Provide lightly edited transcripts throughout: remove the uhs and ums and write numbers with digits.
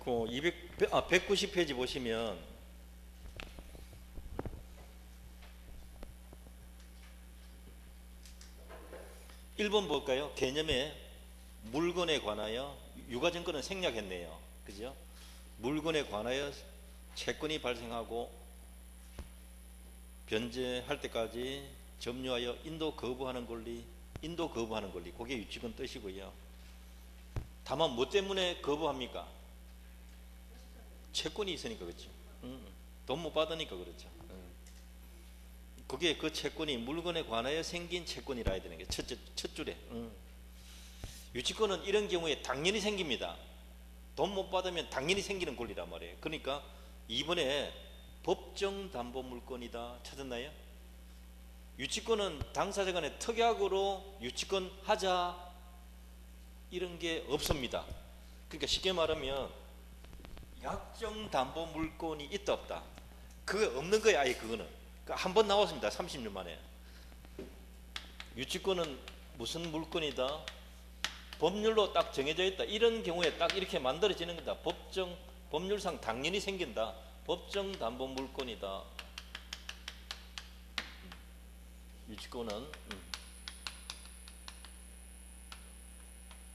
그 190페이지 보시면 1번 볼까요? 개념에 물건에 관하여 유가증권은 생략했네요. 그죠? 물건에 관하여 채권이 발생하고 변제할 때까지 점유하여 인도 거부하는 권리, 그게 유치권 뜻이고요. 다만 뭐 때문에 거부합니까? 채권이 있으니까 그렇죠. 돈 못 받으니까 그렇죠. 그게 그 채권이 물건에 관하여 생긴 채권이라 해야 되는 게 첫 줄에. 유치권은 이런 경우에 당연히 생깁니다. 돈 못 받으면 당연히 생기는 권리란 말이에요. 그러니까 이번에 법정 담보 물건이다 찾았나요? 유치권은 당사자 간에 특약으로 유치권 하자 이런 게 없습니다. 그러니까 쉽게 말하면 약정 담보 물건이 있다 없다 그거 없는 거야. 아예 그거는 그러니까 한 번 나왔습니다. 30년 만에. 유치권은 무슨 물건이다, 법률로 딱 정해져 있다, 이런 경우에 딱 이렇게 만들어지는 거다. 법률상 당연히 생긴다. 법정 담보 물건이다.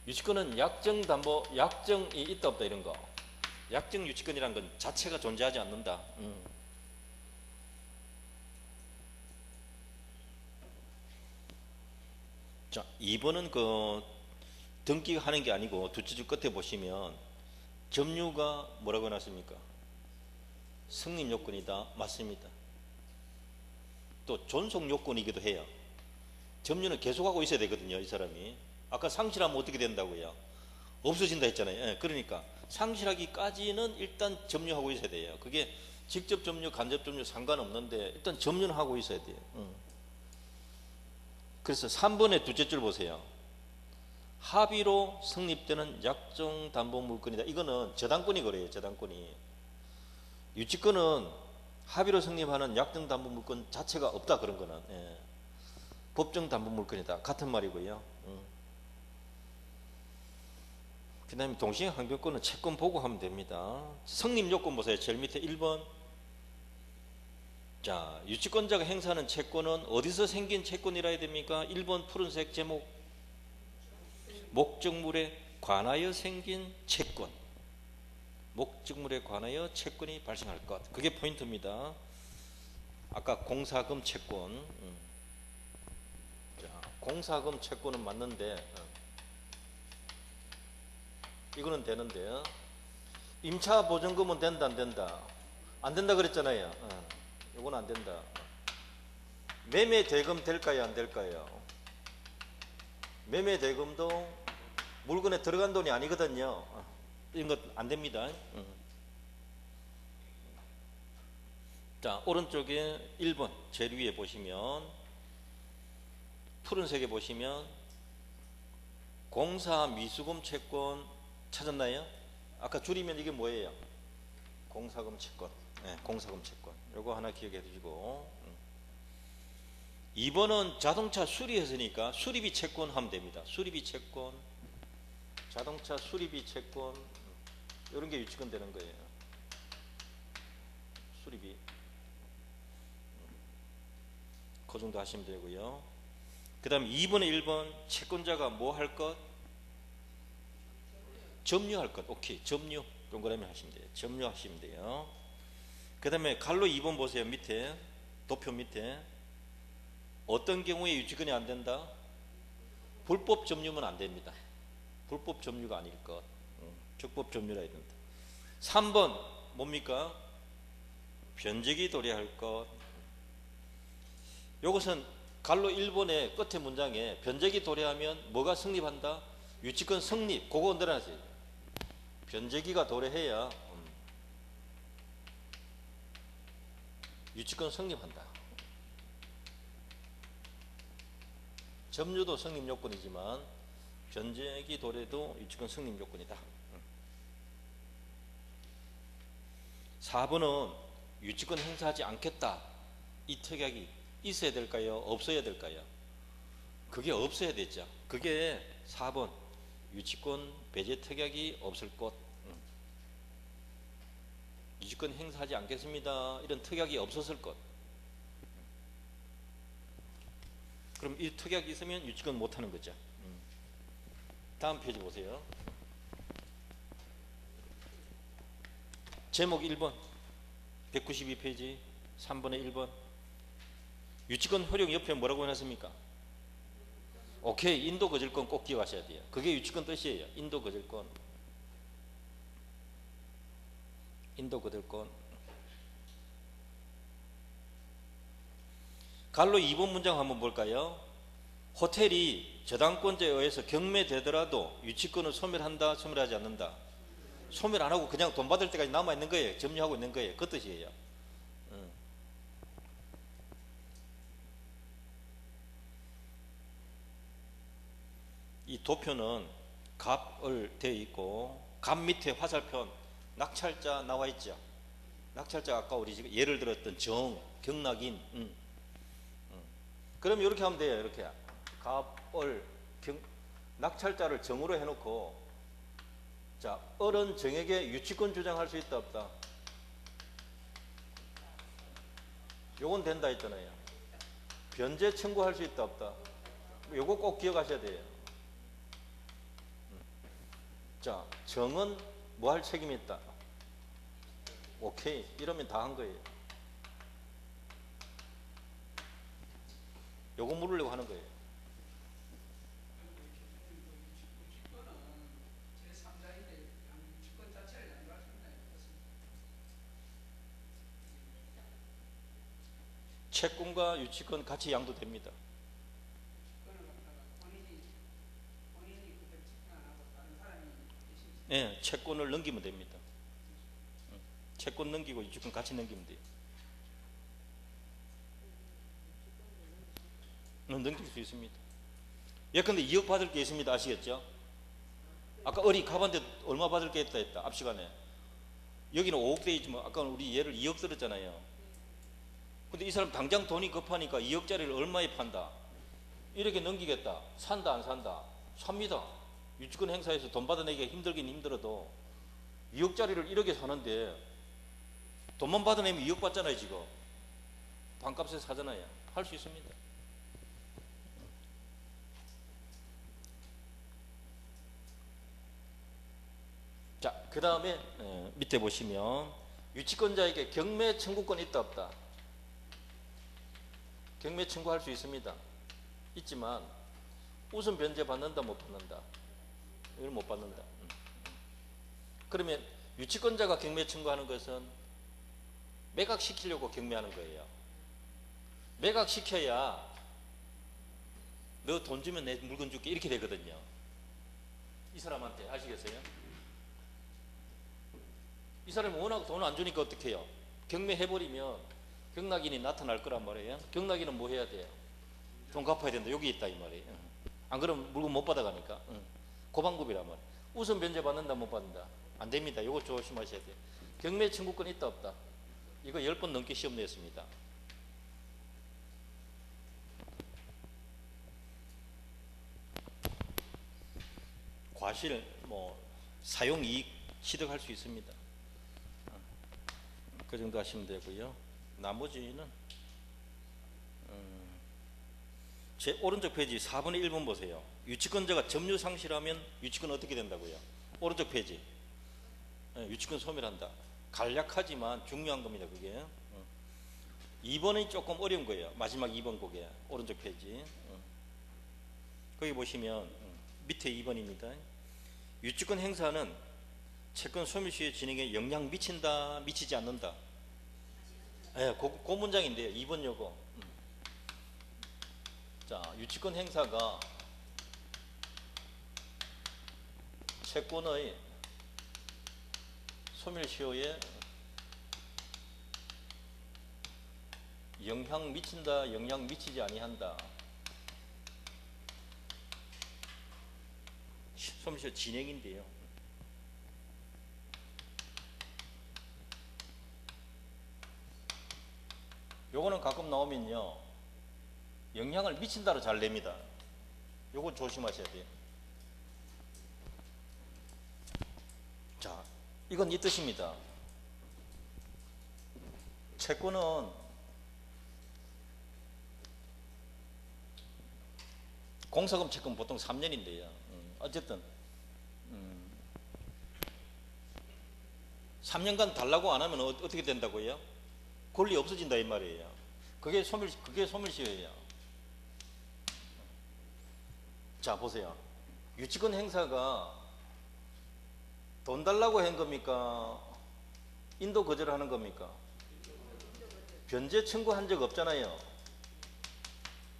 유치권은 약정이 있다 없다 이런 거. 약정 유치권이란 건 자체가 존재하지 않는다. 자, 2번은 그 등기가 하는 게 아니고 둘째 줄 끝에 보시면 점유가 뭐라고 해놨습니까? 승인 요건이다. 맞습니다. 또 존속 요건이기도 해요. 점유는 계속하고 있어야 되거든요. 이 사람이 아까 상실하면 어떻게 된다고요? 없어진다 했잖아요. 그러니까 상실하기까지는 일단 점유하고 있어야 돼요. 그게 직접 점유, 간접 점유 상관없는데 일단 점유는 하고 있어야 돼요. 그래서 3번의 둘째 줄 보세요. 합의로 성립되는 약정 담보 물건이다. 이거는 저당권이 그래요. 저당권이. 유치권은 합의로 성립하는 약정 담보 물건 자체가 없다. 그런 거는. 법정 담보 물건이다. 같은 말이고요. 그 다음에 동시행항변권은 채권 보고 하면 됩니다. 성립 요건 보세요. 제일 밑에 1번. 자, 유치권자가 행사하는 채권은 어디서 생긴 채권이라 해야 됩니까? 1번 푸른색 제목, 목적물에 관하여 생긴 채권. 목적물에 관하여 채권이 발생할 것. 그게 포인트입니다. 아까 공사금 채권. 자, 공사금 채권은 맞는데 이거는 되는데요. 임차 보증금은 된다 안 된다? 안 된다 그랬잖아요. 이건 안 된다. 매매 대금 될까요 안 될까요? 매매 대금도 물건에 들어간 돈이 아니거든요. 이런 것 안 됩니다. 자, 오른쪽에 1번 제일 위에 보시면 푸른색에 보시면 공사 미수금 채권 찾았나요? 아까 줄이면 이게 뭐예요? 공사금 채권. 공사금 채권. 요거 하나 기억해 두시고. 2번은 자동차 수리했으니까 수리비 채권 하면 됩니다. 수리비 채권, 자동차 수리비 채권, 이런 게 유치권 되는 거예요. 수리비. 그 정도 하시면 되고요. 그 다음에 2번에 1번 채권자가 뭐 할 것? 점유할 것. 오케이. 점유. 동그라미 하시면 돼요. 점유하시면 돼요. 그 다음에 갈로 2번 보세요. 밑에 도표 밑에 어떤 경우에 유치권이 안 된다? 불법 점유면 안 됩니다. 불법 점유가 아닐 것. 적법 점유라 해야 된다. 3번 뭡니까? 변제기 도래할 것. 요것은 갈로 1번의 끝에 문장에 변제기 도래하면 뭐가 성립한다? 유치권 성립. 그거 언더라이즈. 변제기가 도래해야 유치권 성립한다. 점유도 성립 요건이지만 변제기 도래도 유치권 성립 요건이다. 4번은 유치권 행사하지 않겠다. 이 특약이 있어야 될까요? 없어야 될까요? 그게 없어야 되죠. 그게 4번 유치권 배제 특약이 없을 것. 유치권 행사하지 않겠습니다. 이런 특약이 없었을 것. 그럼 이 특약이 있으면 유치권 못하는 거죠. 다음 페이지 보세요. 제목 1번 192페이지 3번의 1번 유치권 활용 옆에 뭐라고 해놨습니까? 오케이, 인도 거절권 꼭 기억하셔야 돼요. 그게 유치권 뜻이에요. 인도 거절권. 인도 거절권. 갈로 2번 문장 한번 볼까요? 호텔이 저당권자에 의해서 경매되더라도 유치권을 소멸한다, 소멸하지 않는다. 소멸 안 하고 그냥 돈 받을 때까지 남아 있는 거예요. 점유하고 있는 거예요. 그 뜻이에요. 이 도표는 갑을 되어 있고 갑 밑에 화살표 낙찰자 나와 있죠. 낙찰자 아까 우리 지금 예를 들었던 정, 경락인. 그럼 이렇게 하면 돼요. 이렇게 갑을 낙찰자를 정으로 해놓고 자, 을은 정에게 유치권 주장할 수 있다 없다? 요건 된다 했잖아요. 변제 청구할 수 있다 없다? 요거 꼭 기억하셔야 돼요. 자, 정은 뭐 할 책임이 있다? 오케이, 이러면 다 한 거예요. 요거 물으려고 하는 거예요. 채권과 유치권 같이 양도됩니다. 네, 채권을 넘기면 됩니다. 채권 넘기고 유치권 같이 넘기면 돼요. 넘길 수 있습니다. 예컨대 2억 받을 게 있습니다. 아시겠죠? 아까 어리 갑한테 얼마 받을 게 있다 했다. 앞 시간에. 여기는 5억 돼 있지만 아까 우리 얘를 2억 들었잖아요. 근데 이 사람 당장 돈이 급하니까 2억짜리를 얼마에 판다? 이렇게 넘기겠다. 산다 안 산다? 삽니다. 유치권 행사에서 돈 받아내기가 힘들긴 힘들어도 2억짜리를 1억에 사는데 돈만 받아내면 2억 받잖아요. 지금 반값에 사잖아요. 할 수 있습니다. 자, 그 다음에 밑에 보시면 유치권자에게 경매 청구권 있다 없다? 경매 청구할 수 있습니다. 있지만 우선 변제 받는다 못 받는다? 이걸 못 받는다. 그러면 유치권자가 경매 청구하는 것은 매각시키려고 경매하는 거예요. 매각시켜야 너 돈 주면 내 물건 줄게 이렇게 되거든요. 이 사람한테 아시겠어요? 이 사람이 워낙 돈을 안 주니까 어떻게 해요? 경매해버리면 경락인이 나타날 거란 말이에요. 경락인은 뭐 해야 돼요? 돈 갚아야 된다. 여기 있다 이 말이에요. 안 그러면 물건 못 받아가니까. 그 방법이란 말이에요. 우선 변제 받는다 못 받는다? 안 됩니다. 이거 조심하셔야 돼요. 경매 청구권 있다 없다? 이거 10번 넘게 시험 냈습니다. 과실 사용이익 취득할 수 있습니다. 그 정도 하시면 되고요. 나머지는 제 오른쪽 페이지 4분의 1번 보세요. 유치권자가 점유 상실하면 유치권 어떻게 된다고요? 오른쪽 페이지. 유치권 소멸한다. 간략하지만 중요한 겁니다. 그게 2번이 조금 어려운 거예요. 마지막 2번 곡에 오른쪽 페이지. 거기 보시면 밑에 2번입니다. 유치권 행사는 채권 소멸 시의 진행에 영향 미친다, 미치지 않는다. 네, 그 문장인데요. 2번 요거. 자, 유치권 행사가 채권의 소멸 시효에 영향 미친다, 영향 미치지 아니한다. 소멸 시효 진행인데요. 요거는 가끔 나오면요 영향을 미친다로 잘 냅니다. 요거 조심하셔야 돼요. 자, 이건 이 뜻입니다. 채권은 공사금 채권 보통 3년인데요. 어쨌든 3년간 달라고 안 하면 어떻게 된다고요? 권리 없어진다 이 말이에요. 그게 소멸시효예요. 자 보세요. 유치권 행사가 돈 달라고 한 겁니까? 인도 거절하는 겁니까? 변제 청구한 적 없잖아요.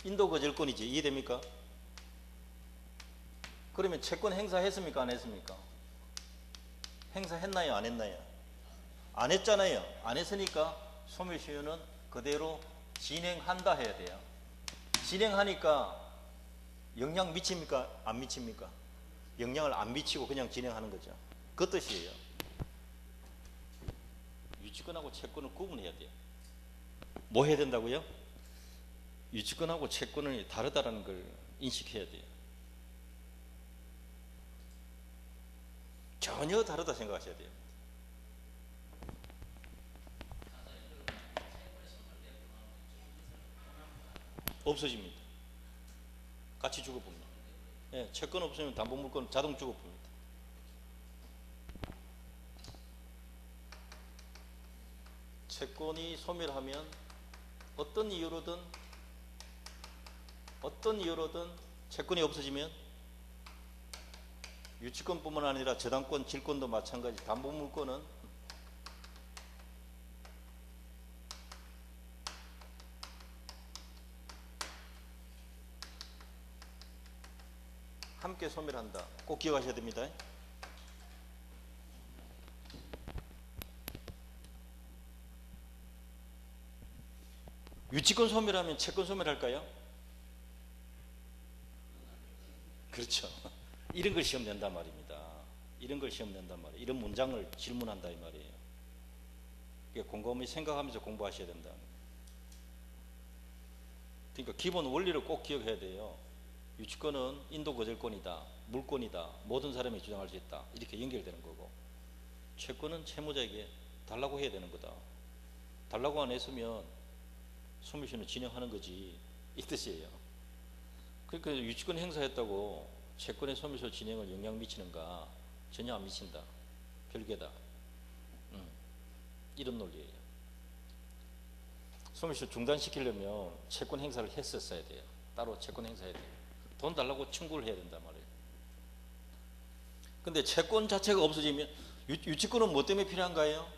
인도 거절권이지. 이해됩니까? 그러면 채권 행사했습니까? 안 했습니까? 행사했나요? 안 했나요? 안 했잖아요. 안 했으니까 소멸시효는 그대로 진행한다 해야 돼요. 진행하니까 영향 미칩니까? 안 미칩니까? 영향을 안 미치고 그냥 진행하는 거죠. 그 뜻이에요. 유치권하고 채권을 구분해야 돼요. 뭐 해야 된다고요? 유치권하고 채권이 다르다는 걸 인식해야 돼요. 전혀 다르다 생각하셔야 돼요. 없어집니다. 같이 죽어봅니다. 예, 채권 없으면 담보물권 자동 죽어봅니다. 채권이 소멸하면 어떤 이유로든 채권이 없어지면 유치권뿐만 아니라 저당권, 질권도 마찬가지. 담보물권은 함께 소멸한다. 꼭 기억하셔야 됩니다. 유치권 소멸하면 채권 소멸할까요? 그렇죠. 이런 걸 시험 낸단 말입니다. 이런 걸 시험 낸단 말이에요. 이런 문장을 질문한다 이 말이에요. 곰곰이 생각하면서 공부하셔야 된다. 그러니까 기본 원리를 꼭 기억해야 돼요. 유치권은 인도 거절권이다, 물권이다, 모든 사람이 주장할 수 있다, 이렇게 연결되는 거고, 채권은 채무자에게 달라고 해야 되는 거다. 달라고 안 했으면 소멸시효는 진행하는 거지, 이 뜻이에요. 그러니까 유치권 행사했다고 채권의 소멸시효 진행을 영향 미치는가? 전혀 안 미친다. 별개다. 이런 논리예요. 소멸시효 중단시키려면 채권 행사를 했었어야 돼요. 따로 채권 행사해야 돼요. 돈 달라고 청구를 해야 된단 말이에요. 근데 채권 자체가 없어지면 유치권은 뭐 때문에 필요한가요?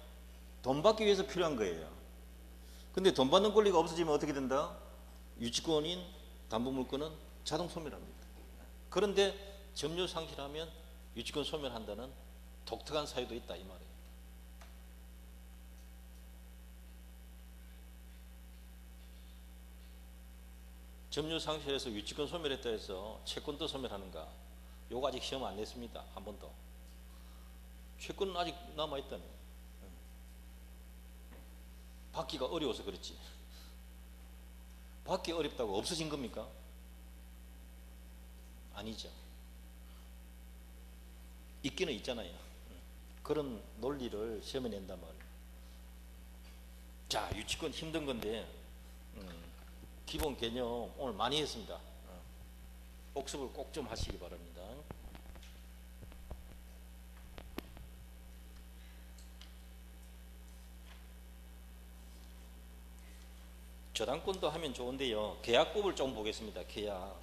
돈 받기 위해서 필요한 거예요. 근데 돈 받는 권리가 없어지면 어떻게 된다? 유치권인 담보물권은 자동 소멸합니다. 그런데 점유 상실하면 유치권 소멸한다는 독특한 사유도 있다 이 말이에요. 점유 상실해서 유치권 소멸했다 해서 채권도 소멸하는가? 요거 아직 시험 안 냈습니다. 한 번도. 채권은 아직 남아있다며. 받기가 어려워서 그렇지. 받기 어렵다고 없어진 겁니까? 아니죠. 있기는 있잖아요. 그런 논리를 시험에 낸단 말이에요. 자, 유치권 힘든 건데 기본 개념 오늘 많이 했습니다. 복습을 꼭 좀 하시기 바랍니다. 저당권도 하면 좋은데요. 계약법을 좀 보겠습니다. 계약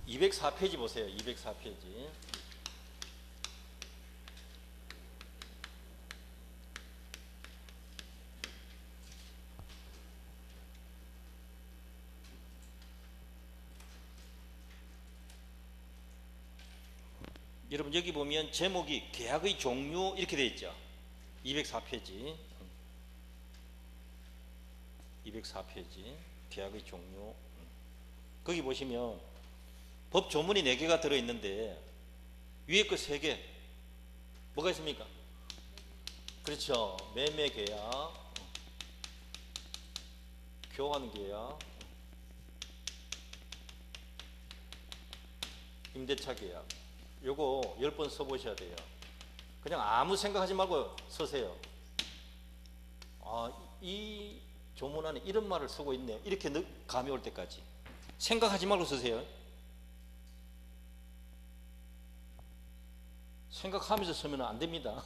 204페이지 보세요. 204페이지. 여러분 여기 보면 제목이 계약의 종류 이렇게 되어 있죠. 204페이지 204페이지 계약의 종류. 거기 보시면 법 조문이 4개가 들어있는데 위에 거 3개 뭐가 있습니까? 그렇죠. 매매 계약, 교환 계약, 임대차 계약. 요거 10번 써보셔야 돼요. 그냥 아무 생각하지 말고 서세요. 아, 이 조문 안에 이런 말을 쓰고 있네. 이렇게 감이 올 때까지 생각하지 말고 서세요. 생각하면서 서면 안 됩니다.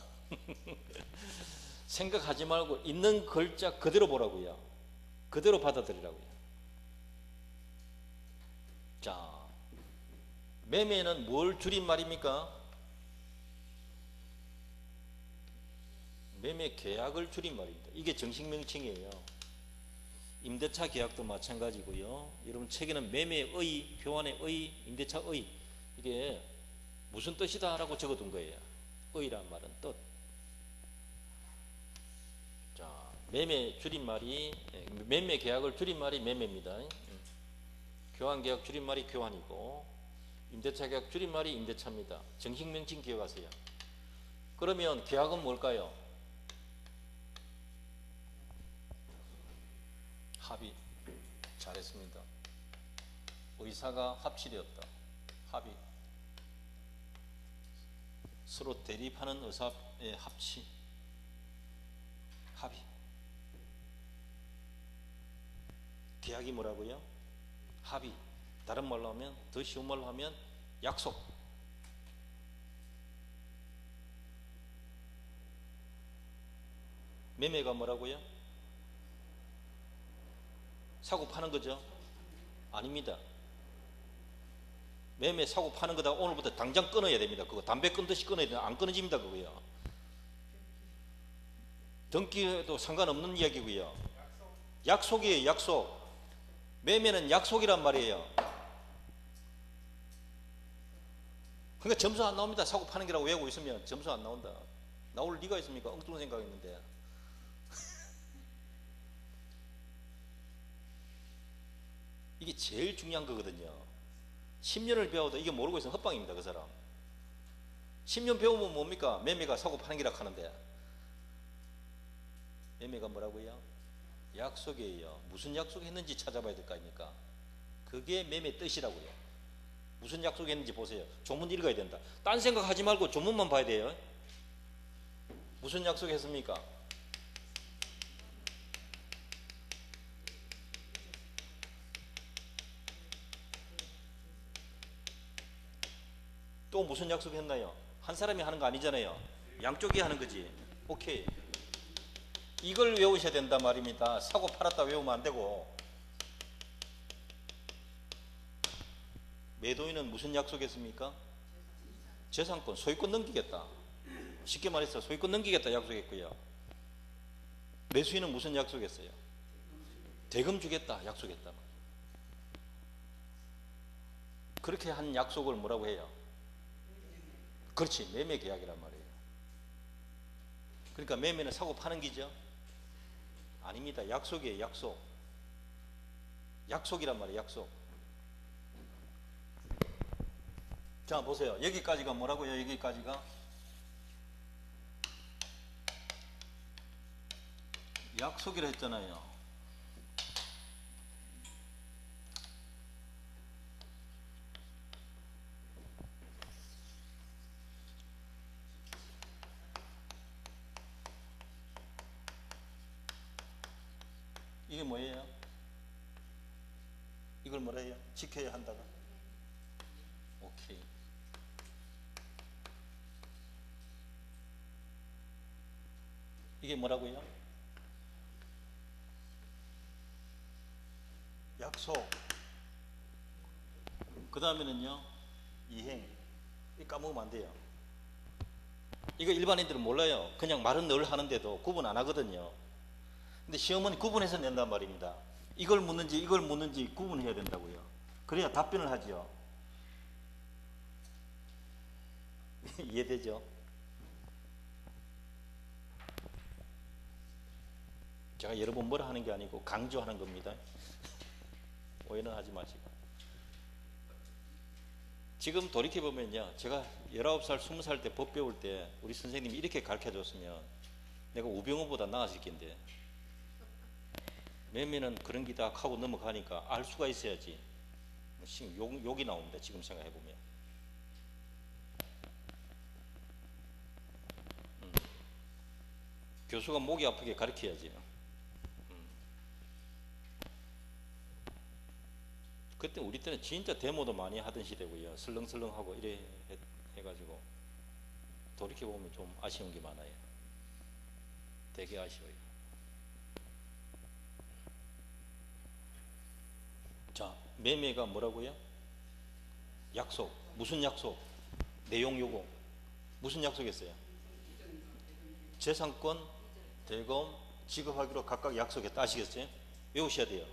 생각하지 말고 있는 글자 그대로 보라고요. 그대로 받아들이라고요. 자, 매매는 뭘 줄임말입니까? 매매 계약을 줄임말입니다. 이게 정식 명칭이에요. 임대차 계약도 마찬가지고요. 여러분 책에는 매매의, 교환의 의, 임대차의, 이게 무슨 뜻이다 라고 적어둔 거예요. 의란 말은 뜻. 자, 매매 줄임말이, 매매 계약을 줄임말이 매매입니다. 교환 계약 줄임말이 교환이고, 임대차 계약 줄임말이 임대차입니다. 정식 명칭 기억하세요. 그러면 계약은 뭘까요? 합의. 잘했습니다. 의사가 합치되었다. 합의. 서로 대립하는 의사의 합치. 합의. 계약이 뭐라고요? 합의. 다른 말로 하면, 더 쉬운 말로 하면 약속. 매매가 뭐라고요? 사고 파는 거죠? 아닙니다. 매매 사고 파는 거다. 오늘부터 당장 끊어야 됩니다. 그거 담배 끊듯이 끊어야 돼요. 안 끊어집니다. 그거요. 등기에도 상관없는 이야기고요. 약속이에요. 약속. 매매는 약속이란 말이에요. 그러니까 점수 안 나옵니다. 사고 파는 게라고 외우고 있으면 점수 안 나온다. 나올 리가 있습니까? 엉뚱한 생각했는데. 이게 제일 중요한 거거든요. 10년을 배워도 이게 모르고 있으면 헛방입니다. 그 사람. 10년 배우면 뭡니까? 매매가 사고 파는 기라 하는데. 매매가 뭐라고요? 약속이에요. 무슨 약속했는지 찾아봐야 될 거 아닙니까? 그게 매매 뜻이라고요. 무슨 약속했는지 보세요. 조문 읽어야 된다. 딴 생각하지 말고 조문만 봐야 돼요. 무슨 약속했습니까? 또 무슨 약속했나요? 한 사람이 하는 거 아니잖아요. 양쪽이 하는 거지. 오케이. 이걸 외우셔야 된단 말입니다. 사고 팔았다 외우면 안 되고. 매도인은 무슨 약속했습니까? 재산권, 소유권 넘기겠다. 쉽게 말해서 소유권 넘기겠다 약속했고요. 매수인은 무슨 약속했어요? 대금 주겠다 약속했다. 그렇게 한 약속을 뭐라고 해요? 그렇지, 매매 계약이란 말이에요. 그러니까 매매는 사고 파는 기죠? 아닙니다. 약속이에요. 약속. 약속이란 말이에요. 약속. 자, 보세요. 여기까지가 뭐라고요? 여기까지가 약속이라 했잖아요. 이게 뭐예요? 이걸 뭐라 해요? 지켜야 한다가? 오케이. 이게 뭐라고요? 약속. 그 다음에는요, 이행. 이거 까먹으면 안 돼요. 이거 일반인들은 몰라요. 그냥 말은 늘 하는데도 구분 안 하거든요. 근데 시험은 구분해서 낸단 말입니다. 이걸 묻는지 구분해야 된다고요. 그래야 답변을 하죠. 이해되죠? 제가 여러 번 뭐라 하는 게 아니고 강조하는 겁니다. 오해는 하지 마시고. 지금 돌이켜보면요, 제가 19살, 20살 때 법 배울 때 우리 선생님이 이렇게 가르쳐줬으면 내가 우병우보다 나았을 텐데, 매매는 그런 기다 하고 넘어가니까 알 수가 있어야지. 욕이 나옵니다. 지금 생각해보면. 교수가 목이 아프게 가르쳐야지. 그때 우리 때는 진짜 데모도 많이 하던 시대고요. 설렁설렁하고 이래 해가지고 돌이켜보면 좀 아쉬운 게 많아요. 되게 아쉬워요. 자, 매매가 뭐라고요? 약속. 무슨 약속? 내용 요구. 무슨 약속했어요? 재산권, 대금 지급하기로 각각 약속했다. 아시겠어요? 외우셔야 돼요.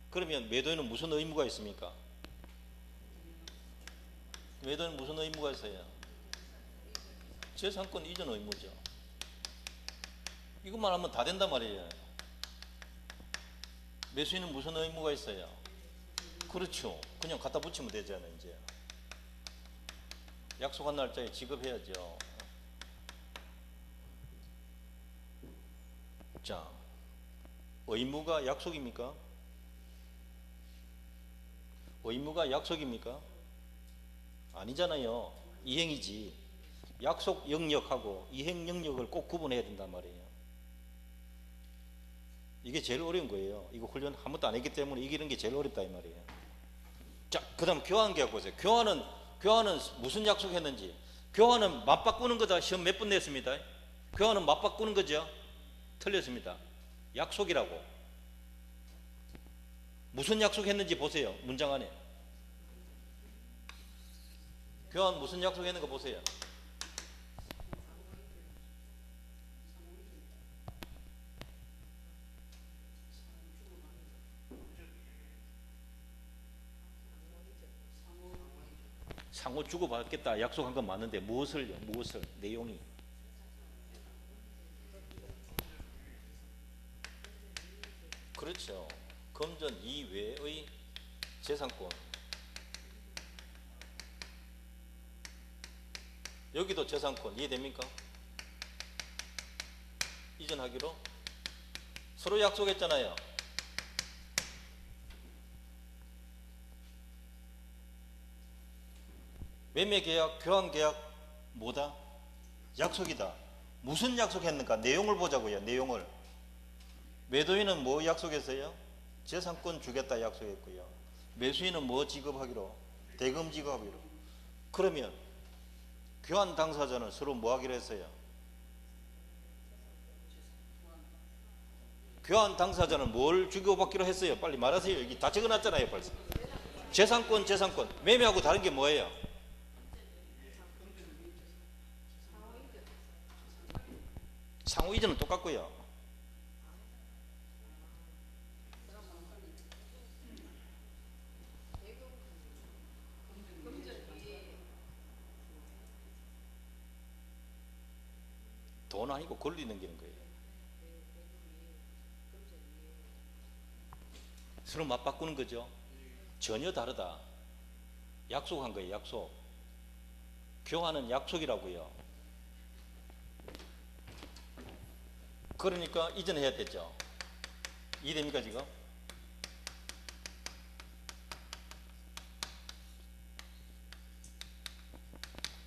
그러면 매도인은 무슨 의무가 있습니까? 매도인은 무슨 의무가 있어요? 재산권 이전 의무죠. 이것만 하면 다 된단 말이에요. 매수인은 무슨 의무가 있어요? 그렇죠. 그냥 갖다 붙이면 되잖아요. 이제 약속한 날짜에 지급해야죠. 자, 의무가 약속입니까? 의무가 약속입니까? 아니잖아요. 이행이지. 약속 영역하고 이행 영역을 꼭 구분해야 된단 말이에요. 이게 제일 어려운 거예요. 이거 훈련 한 번도 안 했기 때문에 이기는 게 제일 어렵다 이 말이에요. 자, 그 다음 교환 계약 보세요. 교환은 무슨 약속했는지. 교환은 맞바꾸는 거다. 시험 몇 번 냈습니다. 교환은 맞바꾸는 거죠. 틀렸습니다. 약속이라고. 무슨 약속했는지 보세요. 문장 안에. 교환 무슨 약속했는 거 보세요. 상호 주고받겠다 약속한 건 맞는데 무엇을요? 무엇을? 내용이. 그렇죠. 금전 이외의 재산권. 여기도 재산권 이해됩니까? 이전하기로 서로 약속했잖아요. 매매계약, 교환계약 뭐다? 약속이다. 무슨 약속했는가? 내용을 보자고요. 내용을. 매도인은 뭐 약속했어요? 재산권 주겠다 약속했고요. 매수인은 뭐 지급하기로? 대금 지급하기로. 그러면 교환 당사자는 서로 뭐 하기로 했어요? 교환 당사자는 뭘 주고받기로 했어요? 빨리 말하세요. 여기 다 적어놨잖아요. 벌써. 재산권. 매매하고 다른 게 뭐예요? 상호 이전은 똑같고요. 돈 아니고 권리 넘기는 거예요. 서로 맞바꾸는 거죠. 전혀 다르다. 약속한 거예요. 약속. 교환은 약속이라고요. 그러니까 이전해야 되죠. 이해됩니까 지금?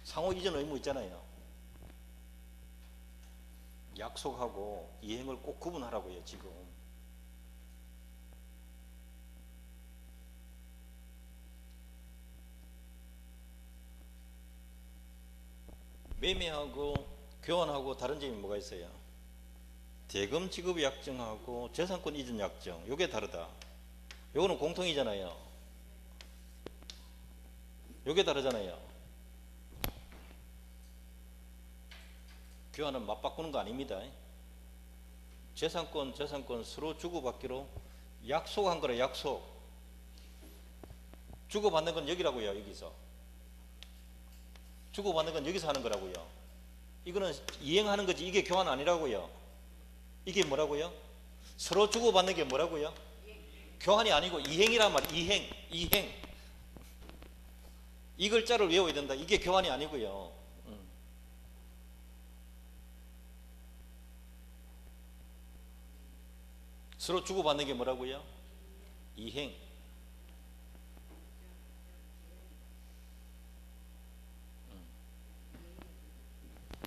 상호 이전 의무 있잖아요. 약속하고 이행을 꼭 구분하라고요. 지금. 매매하고 교환하고 다른 점이 뭐가 있어요? 대금 지급 약정하고 재산권 이전 약정. 요게 다르다. 요거는 공통이잖아요. 요게 다르잖아요. 교환은 맞바꾸는 거 아닙니다. 재산권 서로 주고받기로 약속한 거라. 약속. 주고받는 건 여기라고요. 여기서. 주고받는 건 여기서 하는 거라고요. 이거는 이행하는 거지. 이게 교환 아니라고요. 이게 뭐라고요? 서로 주고받는 게 뭐라고요? 교환이 아니고 이행이란 말이에요. 이행. 이 글자를 외워야 된다. 이게 교환이 아니고요. 서로 주고받는 게 뭐라고요? 이행.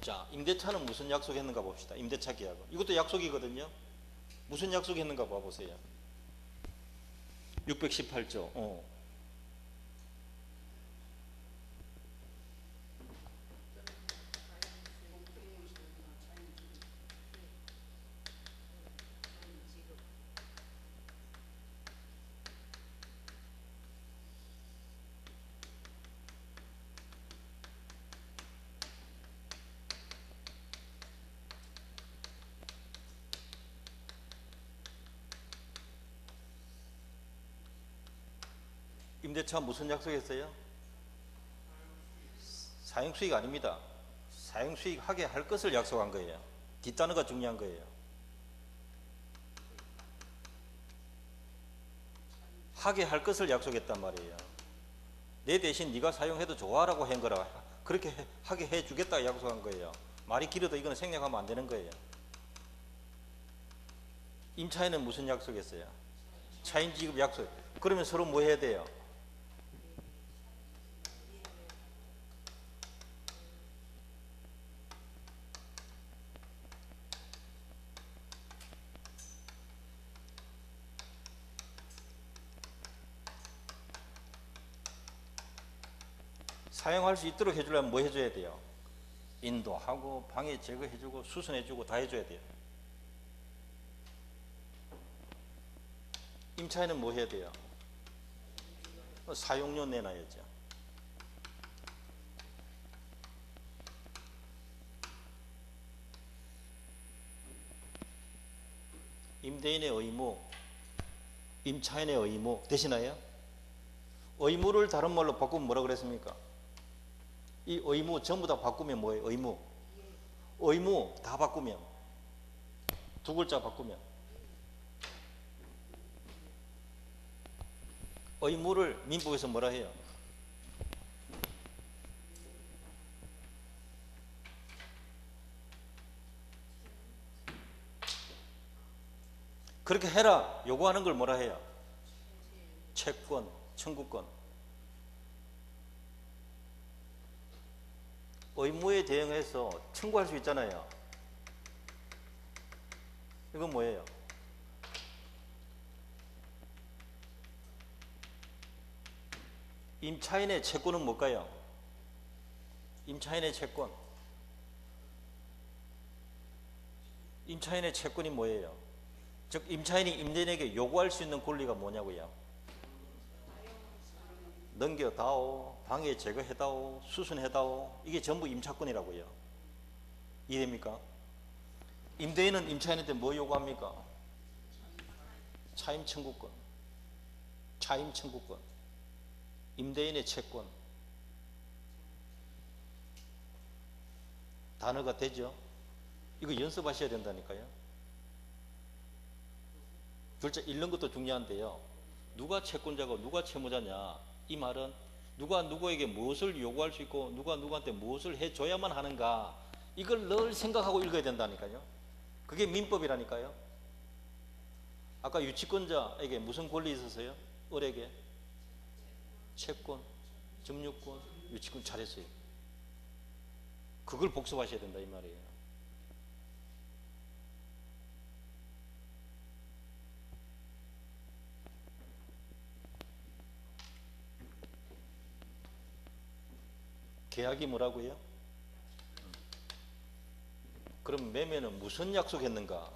자, 임대차는 무슨 약속했는가 봅시다. 임대차 계약은. 이것도 약속이거든요. 무슨 약속했는가 봐보세요. 618조. 임대차 무슨 약속했어요? 사용수익 아닙니다. 사용수익 하게 할 것을 약속한 거예요. 뒷단어가 중요한 거예요. 하게 할 것을 약속했단 말이에요. 내 대신 네가 사용해도 좋아라고 한 거라 그렇게 하게 해주겠다 약속한 거예요. 말이 길어도 이거는 생략하면 안 되는 거예요. 임차인은 무슨 약속했어요? 차임 지급 약속. 그러면 서로 뭐 해야 돼요? 사용할 수 있도록 해주려면 뭐 해줘야 돼요? 인도하고 방해 제거해주고 수선해주고 다 해줘야 돼요. 임차인은 뭐 해야 돼요? 사용료 내놔야죠. 임대인의 의무, 임차인의 의무 되시나요? 의무를 다른 말로 바꾸면 뭐라 그랬습니까? 이 의무 전부 다 바꾸면 뭐예요? 의무 다 바꾸면 두 글자 바꾸면 의무를 민법에서 뭐라 해요? 그렇게 해라 요구하는 걸 뭐라 해요? 채권, 청구권. 의무에 대응해서 청구할 수 있잖아요. 이건 뭐예요? 임차인의 채권은 뭘까요? 임차인의 채권. 임차인의 채권이 뭐예요? 즉 임차인이 임대인에게 요구할 수 있는 권리가 뭐냐고요? 넘겨다오, 방해 제거해다오, 수선해다오. 이게 전부 임차권이라고요. 이해됩니까? 임대인은 임차인한테 뭐 요구합니까? 차임 청구권. 차임 청구권. 임대인의 채권. 단어가 되죠? 이거 연습하셔야 된다니까요. 둘째 읽는 것도 중요한데요. 누가 채권자고 누가 채무자냐, 이 말은 누가 누구에게 무엇을 요구할 수 있고 누가 누구한테 무엇을 해줘야만 하는가, 이걸 늘 생각하고 읽어야 된다니까요. 그게 민법이라니까요. 아까 유치권자에게 무슨 권리 있었어요? 을에게 채권, 점유권, 유치권 잘했어요. 그걸 복습하셔야 된다 이 말이에요. 계약이 뭐라고요? 그럼 매매는 무슨 약속했는가?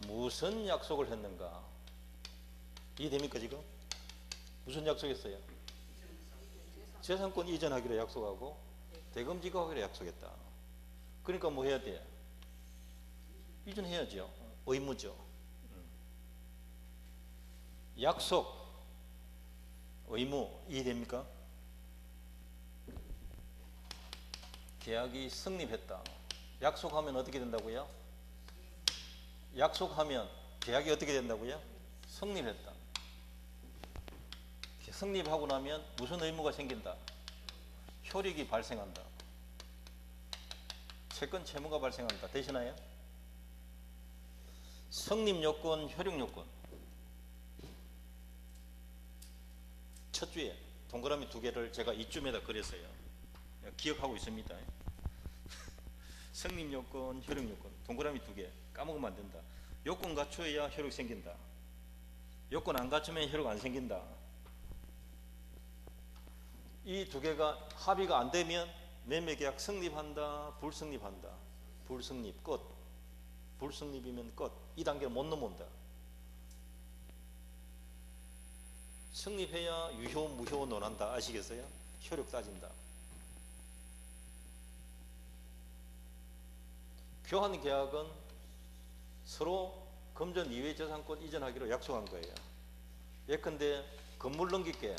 무슨 약속을 했는가? 이해됩니까 지금? 무슨 약속했어요? 재산권 이전하기로 약속하고 대금 지급하기로 약속했다. 그러니까 뭐 해야 돼? 이전해야죠. 의무죠. 약속, 의무 이해됩니까? 계약이 성립했다. 약속하면 어떻게 된다고요? 약속하면 계약이 어떻게 된다고요? 성립했다. 성립하고 나면 무슨 의무가 생긴다? 효력이 발생한다. 채권 채무가 발생한다. 되시나요? 성립요건, 효력요건. 첫 주에 동그라미 두 개를 제가 이쯤에다 그렸어요. 기억하고 있습니다. 성립 요건, 효력 요건, 동그라미 2개 까먹으면 안 된다. 요건 갖춰야 효력 생긴다. 요건 안 갖추면 효력 안 생긴다. 이 2개가 합의가 안 되면 매매계약 성립한다, 불성립한다. 불성립, 끝. 불성립이면 끝. 이 단계를 못 넘어온다. 성립해야 유효, 무효 논한다. 아시겠어요? 효력 따진다. 교환 계약은 서로 금전 이외 재산권 이전하기로 약속한 거예요. 예컨대 건물 넘길게,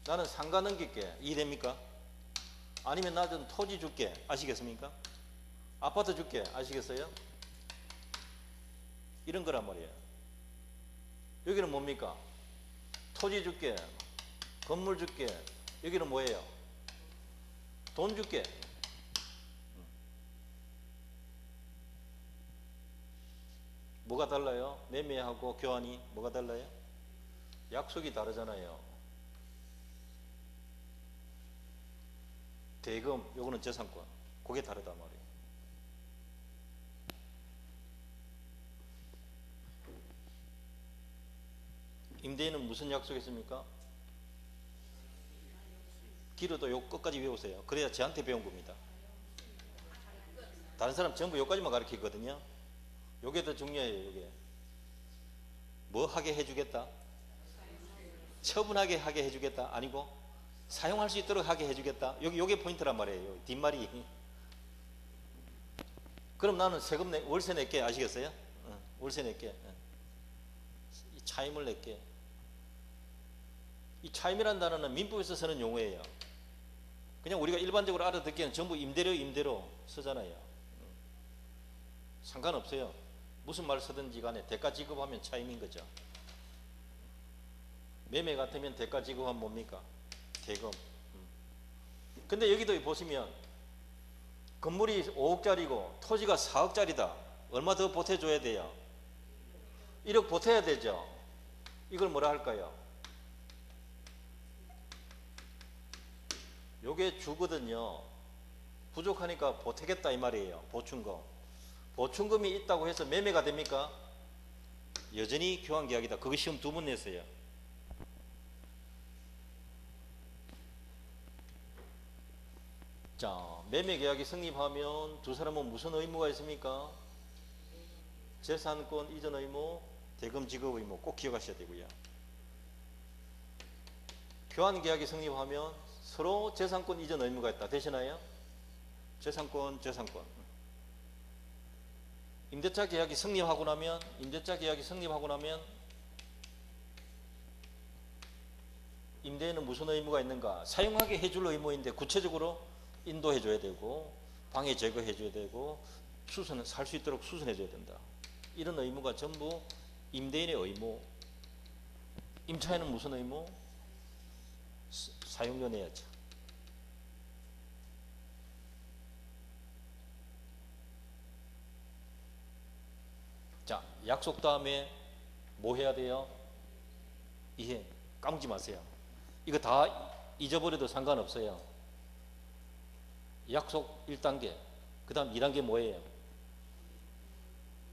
나는 상가 넘길게, 이해됩니까? 아니면 나는 토지 줄게, 아시겠습니까? 아파트 줄게, 아시겠어요? 이런 거란 말이에요. 여기는 뭡니까? 토지 줄게, 건물 줄게. 여기는 뭐예요? 돈 줄게. 뭐가 달라요? 매매하고 교환이 뭐가 달라요? 약속이 다르잖아요. 대금, 요거는 재산권. 그게 다르단 말이에요. 임대인은 무슨 약속했습니까? 길어도 요 끝까지 외우세요. 그래야 저한테 배운 겁니다. 다른 사람 전부 요까지만 가르치거든요. 요게 더 중요해요. 요게 뭐 하게 해주겠다? 처분하게 하게 해주겠다? 아니고 사용할 수 있도록 하게 해주겠다? 요게 포인트란 말이에요. 뒷말이. 그럼 나는 세금 월세 낼게, 아시겠어요? 월세 낼게. 이 차임을 낼게. 이 차임이라는 단어는 민법에서 쓰는 용어예요. 그냥 우리가 일반적으로 알아듣기에는 전부 임대료 쓰잖아요. 상관없어요. 무슨 말 쓰든지 간에 대가 지급하면 차임인 거죠. 매매 같으면 대가 지급하면 뭡니까? 대금. 근데 여기도 보시면 건물이 5억짜리고 토지가 4억짜리다. 얼마 더 보태줘야 돼요? 1억 보태야 되죠. 이걸 뭐라 할까요? 요게 주거든요. 부족하니까 보태겠다 이 말이에요. 보충금. 보충금이 있다고 해서 매매가 됩니까? 여전히 교환계약이다. 그거 시험 2번 냈어요. 자, 매매계약이 성립하면 두 사람은 무슨 의무가 있습니까? 재산권 이전 의무, 대금 지급 의무 꼭 기억하셔야 되고요. 교환계약이 성립하면 서로 재산권 이전 의무가 있다. 되시나요? 재산권. 임대차 계약이 성립하고 나면 임대인은 무슨 의무가 있는가? 사용하게 해줄 의무인데 구체적으로 인도해 줘야 되고 방해 제거해 줘야 되고 수선 살 수 있도록 수선해 줘야 된다. 이런 의무가 전부 임대인의 의무. 임차인은 무슨 의무? 사용료 내야죠. 자, 약속 다음에 뭐 해야 돼요? 이해. 까먹지 마세요. 이거 다 잊어버려도 상관없어요. 약속 1단계, 그 다음 2단계 뭐예요?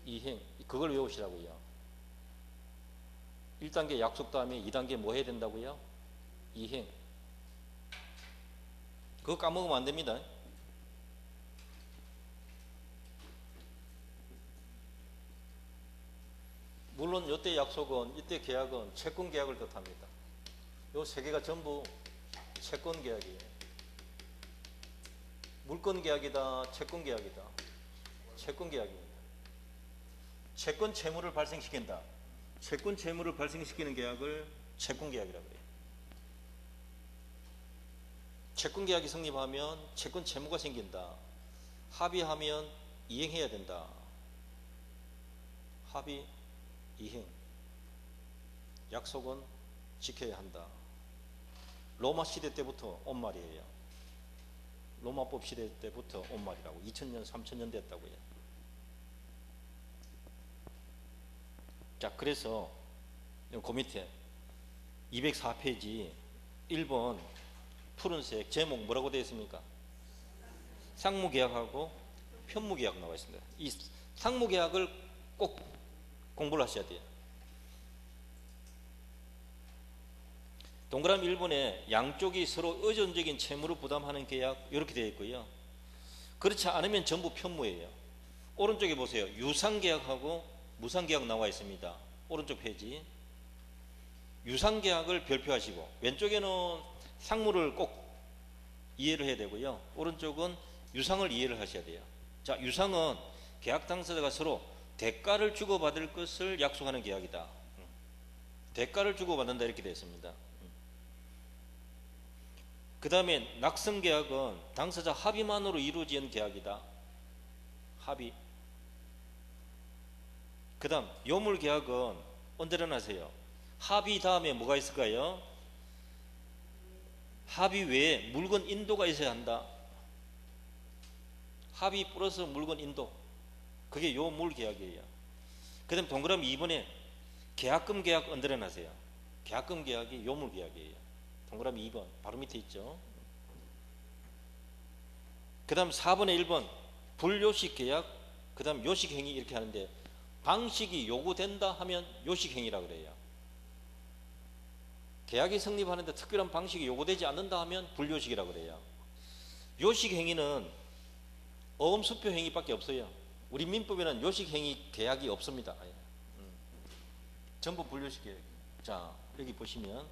이행. 그걸 외우시라고요. 1단계 약속 다음에 2단계 뭐 해야 된다고요? 이행. 그거 까먹으면 안 됩니다. 물론 이때 약속은, 이때 계약은 채권 계약을 뜻합니다. 요 세 개가 전부 채권 계약이에요. 물권 계약이다, 채권 계약이다. 채권 계약입니다. 채권 채무를 발생시킨다. 채권 채무를 발생시키는 계약을 채권 계약이라고 해요. 채권 계약이 성립하면 채권 채무가 생긴다. 합의하면 이행해야 된다. 합의, 이행. 약속은 지켜야 한다. 로마 시대 때부터 온 말이에요. 로마법 시대 때부터 온 말이라고. 2000년, 3000년 됐다고요. 자, 그래서 그 밑에 204페이지 1번 푸른색 제목 뭐라고 되어 있습니까? 상무계약하고 편무계약 나와 있습니다. 이 상무계약을 꼭 공부를 하셔야 돼요. 동그라미 1번에 양쪽이 서로 의존적인 채무를 부담하는 계약 이렇게 되어 있고요. 그렇지 않으면 전부 편무예요. 오른쪽에 보세요. 유상계약하고 무상계약 나와 있습니다. 오른쪽 페이지. 유상계약을 별표하시고 왼쪽에는 상무를 꼭 이해를 해야 되고요. 오른쪽은 유상을 이해를 하셔야 돼요. 자, 유상은 계약 당사자가 서로 대가를 주고받을 것을 약속하는 계약이다. 대가를 주고받는다 이렇게 되어 있습니다. 그 다음에 낙성계약은 당사자 합의만으로 이루어진 계약이다. 합의. 그 다음 요물계약은 언제나 하세요. 합의 다음에 뭐가 있을까요? 합의 외에 물건 인도가 있어야 한다. 합의 플러스 물건 인도. 그게 요물계약이에요. 그 다음 동그라미 2번에 계약금 계약 언제나 하세요. 계약금 계약이 요물계약이에요. 동그라미 2번 바로 밑에 있죠. 그 다음 4번에 1번 불요식 계약, 그 다음 요식행위 이렇게 하는데 방식이 요구된다 하면 요식행위라고 그래요. 계약이 성립하는데 특별한 방식이 요구되지 않는다 하면 불요식이라고 그래요. 요식행위는 어음수표 행위밖에 없어요. 우리 민법에는 요식행위 계약이 없습니다. 전부 불요식 계약. 자, 여기 보시면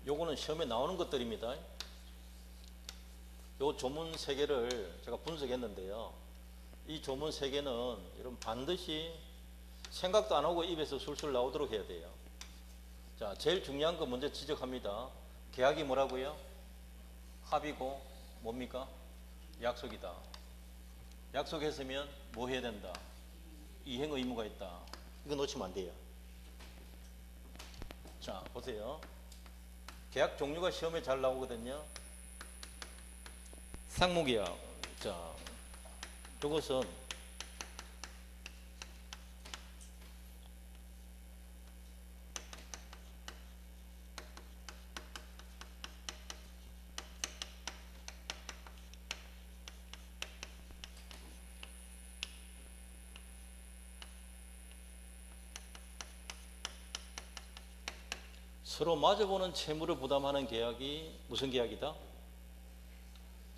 요거는 시험에 나오는 것들입니다. 요 조문 3개를 제가 분석했는데요. 이 조문 3개는 여러분 반드시 생각도 안 하고 입에서 술술 나오도록 해야 돼요. 자, 제일 중요한 거 먼저 지적합니다. 계약이 뭐라고요? 합의고 뭡니까? 약속이다. 약속했으면 뭐 해야 된다? 이행 의무가 있다. 이거 놓치면 안 돼요. 자, 보세요. 계약 종류가 시험에 잘 나오거든요. 상무계약. 자, 이것은 서로 마주보는 채무를 부담하는 계약이 무슨 계약이다?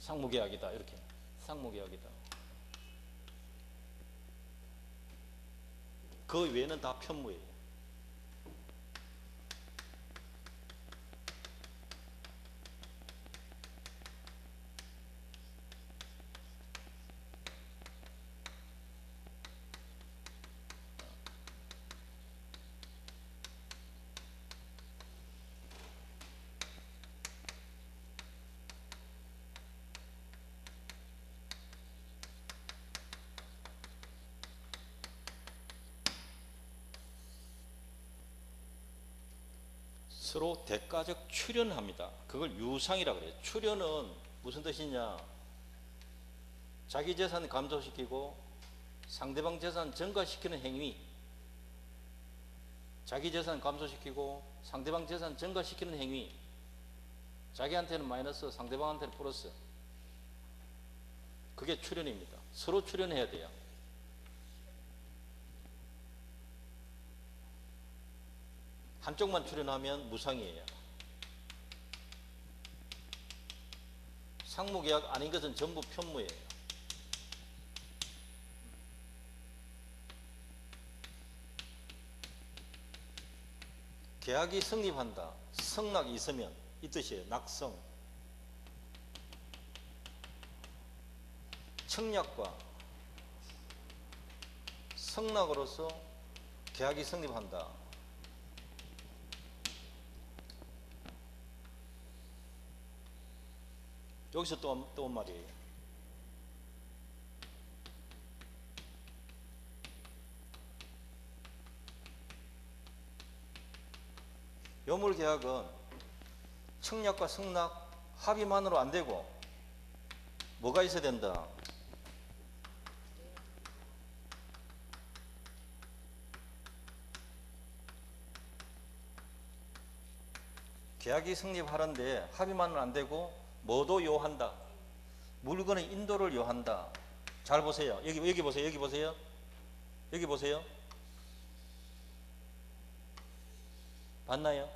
상무계약이다. 이렇게 상무계약이다. 그 외에는 다 편무예요. 서로 대가적 출연합니다. 그걸 유상이라고 그래요. 출연은 무슨 뜻이냐? 자기 재산 감소시키고 상대방 재산 증가시키는 행위. 자기 재산 감소시키고 상대방 재산 증가시키는 행위. 자기한테는 마이너스, 상대방한테는 플러스. 그게 출연입니다. 서로 출연해야 돼요. 한쪽만 출연하면 무상이에요. 상무계약 아닌 것은 전부 편무예요. 계약이 성립한다. 성낙이 있으면 이 뜻이에요. 낙성. 청약과 성낙으로서 계약이 성립한다. 여기서 또 온 말이에요. 요물계약은 청약과 성낙 합의만으로 안 되고 뭐가 있어야 된다? 계약이 성립하는데 합의만은 안 되고 뭐도 요한다. 물건의 인도를 요한다. 잘 보세요. 여기 보세요. 여기 보세요. 여기 보세요. 봤나요?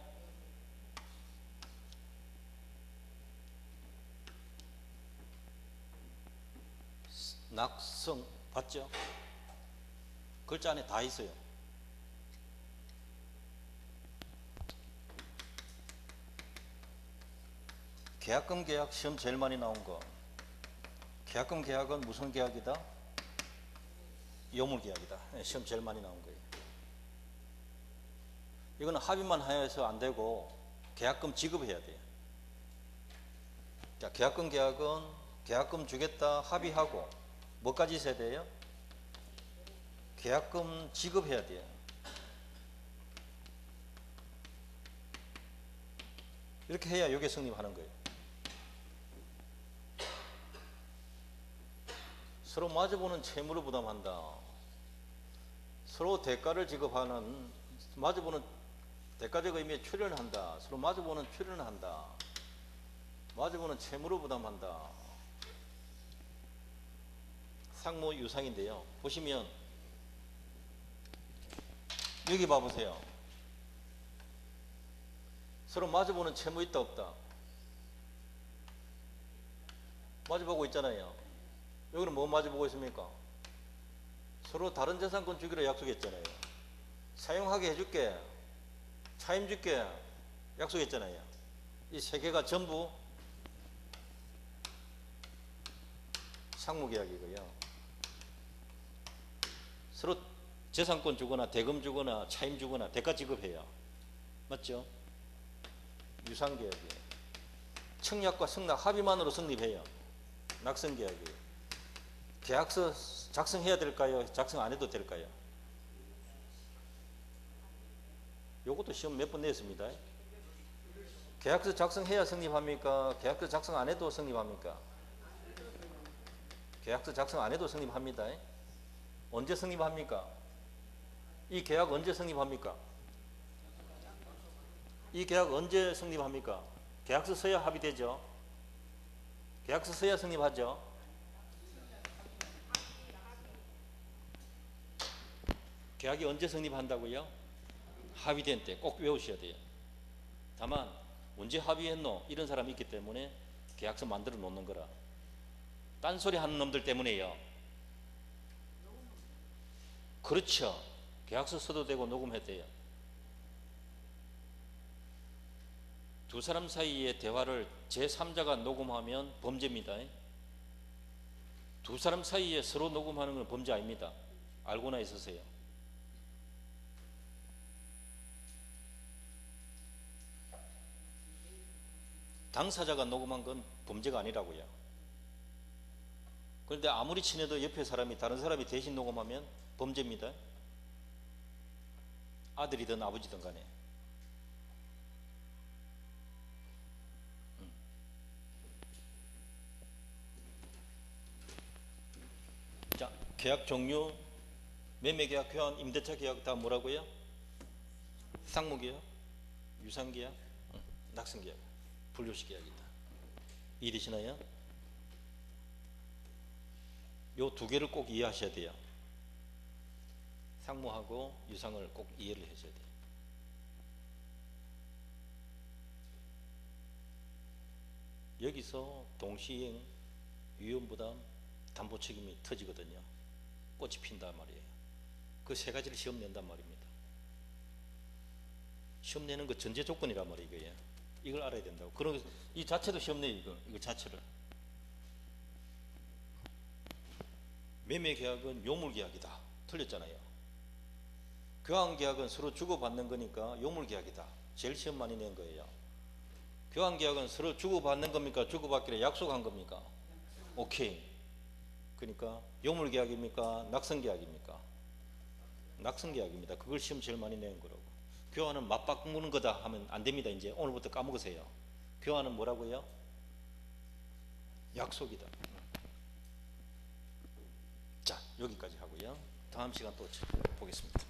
낙성 봤죠? 글자 안에 다 있어요. 계약금 계약 시험 제일 많이 나온 거. 계약금 계약은 무슨 계약이다? 요물 계약이다. 시험 제일 많이 나온 거예요. 이거는 합의만 하여서 안 되고 계약금 지급해야 돼요. 자, 계약금 계약은 계약금 주겠다 합의하고 뭐까지 있어야 돼요? 계약금 지급해야 돼요. 이렇게 해야 이게 성립하는 거예요. 서로 마주보는 채무를 부담한다. 서로 대가를 지급하는, 마주보는 대가적 의미에 출연한다. 서로 마주보는 출연을 한다. 마주보는 채무를 부담한다. 상무 유상인데요. 보시면 여기 봐보세요. 서로 마주보는 채무 있다 없다? 마주보고 있잖아요. 여기는 뭐 마주보고 있습니까? 서로 다른 재산권 주기로 약속했잖아요. 사용하게 해줄게, 차임 줄게 약속했잖아요. 이 세 개가 전부 상무계약이고요. 서로 재산권 주거나 대금 주거나 차임 주거나 대가 지급해요. 맞죠? 유상계약이에요. 청약과 승낙 합의만으로 성립해요. 낙성계약이에요. 계약서 작성해야 될까요? 작성 안 해도 될까요? 요것도 시험 몇 번 냈습니다. 계약서 작성해야 성립합니까? 계약서 작성 안 해도 성립합니까? 계약서 작성 안 해도 성립합니다. 언제 성립합니까? 이 계약 언제 성립합니까? 이 계약 언제 성립합니까? 계약서 써야 합의되죠. 계약서 써야 성립하죠. 계약이 언제 성립한다고요? 합의된 때 꼭 외우셔야 돼요. 다만 언제 합의했노? 이런 사람이 있기 때문에 계약서 만들어 놓는 거라. 딴소리 하는 놈들 때문에요. 그렇죠. 계약서 써도 되고 녹음해도 돼요. 두 사람 사이의 대화를 제3자가 녹음하면 범죄입니다. 두 사람 사이에 서로 녹음하는 건 범죄 아닙니다. 알고나 있으세요. 당사자가 녹음한 건 범죄가 아니라고요. 그런데 아무리 친해도 옆에 사람이 다른 사람이 대신 녹음하면 범죄입니다. 아들이든 아버지든 간에. 자, 계약 종류, 매매계약, 교환, 임대차 계약 다 뭐라고요? 상무계약, 유상계약, 낙성계약, 분류식 계약이다. 이해되시나요? 요 두 개를 꼭 이해하셔야 돼요. 상무하고 유상을 꼭 이해를 하셔야 돼요. 여기서 동시행, 위험부담, 담보 책임이 터지거든요. 꽃이 핀단 말이에요. 그 세 가지를 시험 낸단 말입니다. 시험 내는 거 전제 조건이란 말이에요. 이거예요. 이걸 알아야 된다고. 그런 이 자체도 시험 내요. 이거 자체를. 매매 계약은 요물 계약이다. 틀렸잖아요. 교환 계약은 서로 주고받는 거니까 요물 계약이다. 제일 시험 많이 낸 거예요. 교환 계약은 서로 주고받는 겁니까? 주고받기로 약속한 겁니까? 오케이. 그러니까 요물 계약입니까? 낙성 계약입니까? 낙성 계약입니다. 그걸 시험 제일 많이 낸 거라고. 교환은 맞바꾸는 거다 하면 안 됩니다. 이제 오늘부터 까먹으세요. 교환은 뭐라고요? 약속이다. 여기까지 하고요. 다음 시간 또 보겠습니다.